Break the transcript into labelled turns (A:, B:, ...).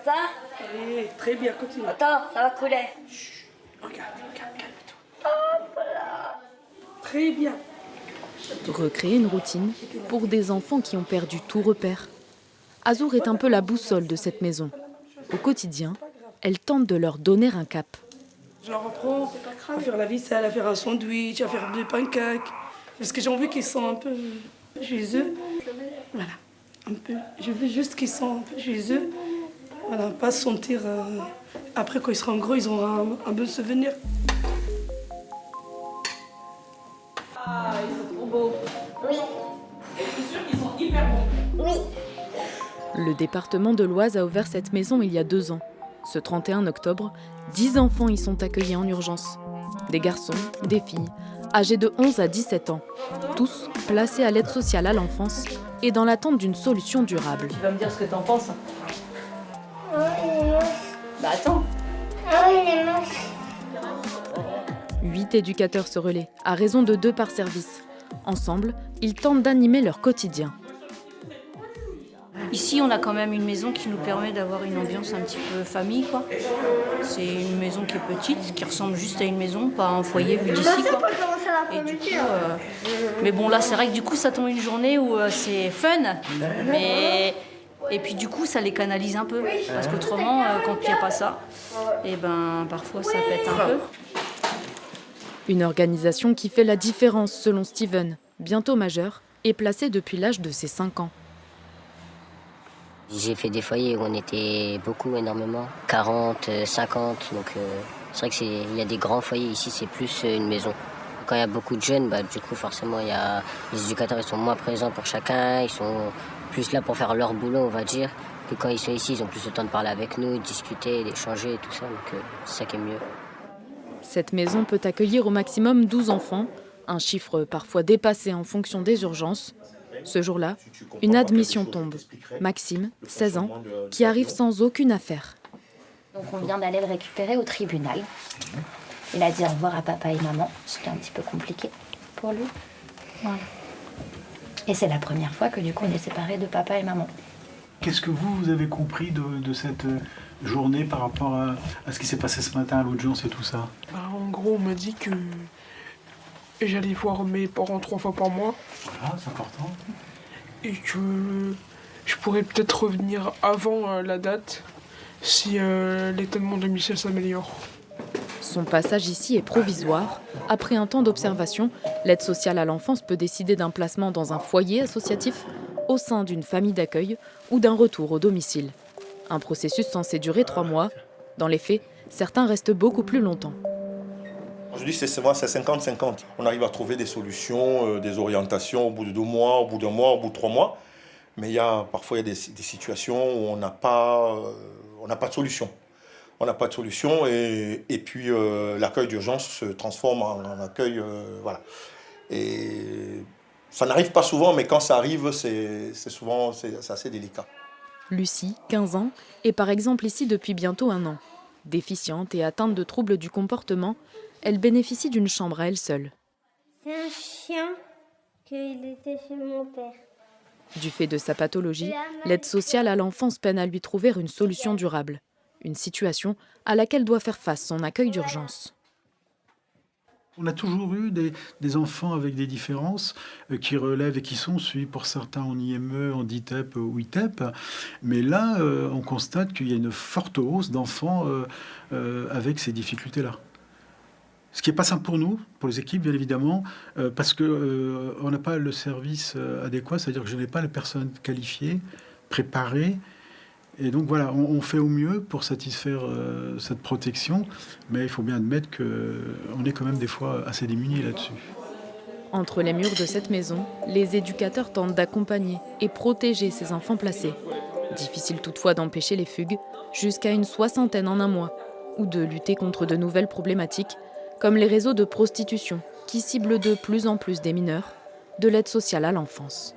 A: ça.
B: Oui, très bien, continue.
A: Attends, ça va couler.
B: Chut, regarde, calme-toi. Très bien.
C: Recréer une routine pour des enfants qui ont perdu tout repère. Azour est un peu la boussole de cette maison. Au quotidien, elle tente de leur donner un cap.
B: Je leur apprends à faire la vaisselle, à faire un sandwich, à faire des pancakes. Parce que j'ai envie qu'ils sont un peu chez eux. Voilà, un peu. Je veux juste qu'ils sont un peu chez eux. Voilà, pas se sentir... Après, quand ils seront gros, ils auront un bon souvenir.
D: Ah, ils sont trop beaux.
A: Oui.
D: Et je suis sûre qu'ils sont hyper bons.
A: Oui.
C: Le département de l'Oise a ouvert cette maison il y a 2 ans. Ce 31 octobre, 10 enfants y sont accueillis en urgence. Des garçons, des filles, âgés de 11 à 17 ans. Tous placés à l'aide sociale à l'enfance et dans l'attente d'une solution durable.
D: Tu vas me dire ce que t'en penses.
A: Oh, il est moche.
D: Bah attends.
A: Ah oui, il est moche.
C: 8 éducateurs se relaient, à raison de 2 par service. Ensemble, ils tentent d'animer leur quotidien.
E: Ici, on a quand même une maison qui nous permet d'avoir une ambiance un petit peu famille, quoi. C'est une maison qui est petite, qui ressemble juste à une maison, pas un foyer vu d'ici, quoi. Et du coup, mais bon, là, c'est vrai que du coup, ça tombe une journée où c'est fun, mais et puis du coup, ça les canalise un peu, parce qu'autrement, quand il n'y a pas ça, et ben parfois ça pète un peu.
C: Une organisation qui fait la différence selon Steven, bientôt majeur, et placé depuis l'âge de ses 5 ans.
F: J'ai fait des foyers où on était beaucoup, énormément, 40, 50, donc c'est vrai qu'il y a des grands foyers, ici c'est plus une maison. Quand il y a beaucoup de jeunes, du coup forcément les éducateurs ils sont moins présents pour chacun, ils sont plus là pour faire leur boulot on va dire, que quand ils sont ici ils ont plus le temps de parler avec nous, de discuter, d'échanger et tout ça, donc c'est ça qui est mieux.
C: Cette maison peut accueillir au maximum 12 enfants, un chiffre parfois dépassé en fonction des urgences. Ce jour-là, une admission tombe. Maxime, 16 ans, qui arrive sans aucune affaire.
G: Donc on vient d'aller le récupérer au tribunal. Il a dit au revoir à papa et maman. C'était un petit peu compliqué pour lui. Voilà. Et c'est la première fois que du coup on est séparés de papa et maman.
H: Qu'est-ce que vous avez compris de cette journée par rapport à ce qui s'est passé ce matin à l'audience et tout ça?
B: En gros, on m'a dit que j'allais voir mes parents 3 fois par mois.
H: Voilà, c'est important.
B: Et que je pourrais peut-être revenir avant la date si l'état de mon domicile s'améliore.
C: Son passage ici est provisoire. Après un temps d'observation, l'aide sociale à l'enfance peut décider d'un placement dans un foyer associatif, au sein d'une famille d'accueil ou d'un retour au domicile. Un processus censé durer 3 mois. Dans les faits, certains restent beaucoup plus longtemps.
I: Je dis c'est 50-50. On arrive à trouver des solutions, des orientations au bout de 2 mois, au bout d'1 mois, au bout de 3 mois. Mais parfois il y a des situations où on n'a pas de solution. On n'a pas de solution et puis l'accueil d'urgence se transforme en accueil. Voilà. Et ça n'arrive pas souvent, mais quand ça arrive, c'est assez délicat.
C: Lucie, 15 ans, est par exemple ici depuis bientôt 1 an. Déficiente et atteinte de troubles du comportement, elle bénéficie d'une chambre à elle seule.
A: C'est un chien qu'il était chez mon père.
C: Du fait de sa pathologie, l'aide sociale à l'enfance peine à lui trouver une solution durable. Une situation à laquelle doit faire face son accueil d'urgence.
H: On a toujours eu des enfants avec des différences qui relèvent et qui sont suivis pour certains en IME, en DITEP ou ITEP. Mais là, on constate qu'il y a une forte hausse d'enfants avec ces difficultés-là. Ce qui n'est pas simple pour nous, pour les équipes, bien évidemment, parce qu'on n'a pas le service adéquat, c'est-à-dire que je n'ai pas les personnes qualifiées, préparées. Et donc voilà, on fait au mieux pour satisfaire cette protection, mais il faut bien admettre qu'on est quand même des fois assez démunis là-dessus.
C: Entre les murs de cette maison, les éducateurs tentent d'accompagner et protéger ces enfants placés. Difficile toutefois d'empêcher les fugues, jusqu'à une 60aine en 1 mois, ou de lutter contre de nouvelles problématiques, comme les réseaux de prostitution qui ciblent de plus en plus des mineurs, de l'aide sociale à l'enfance.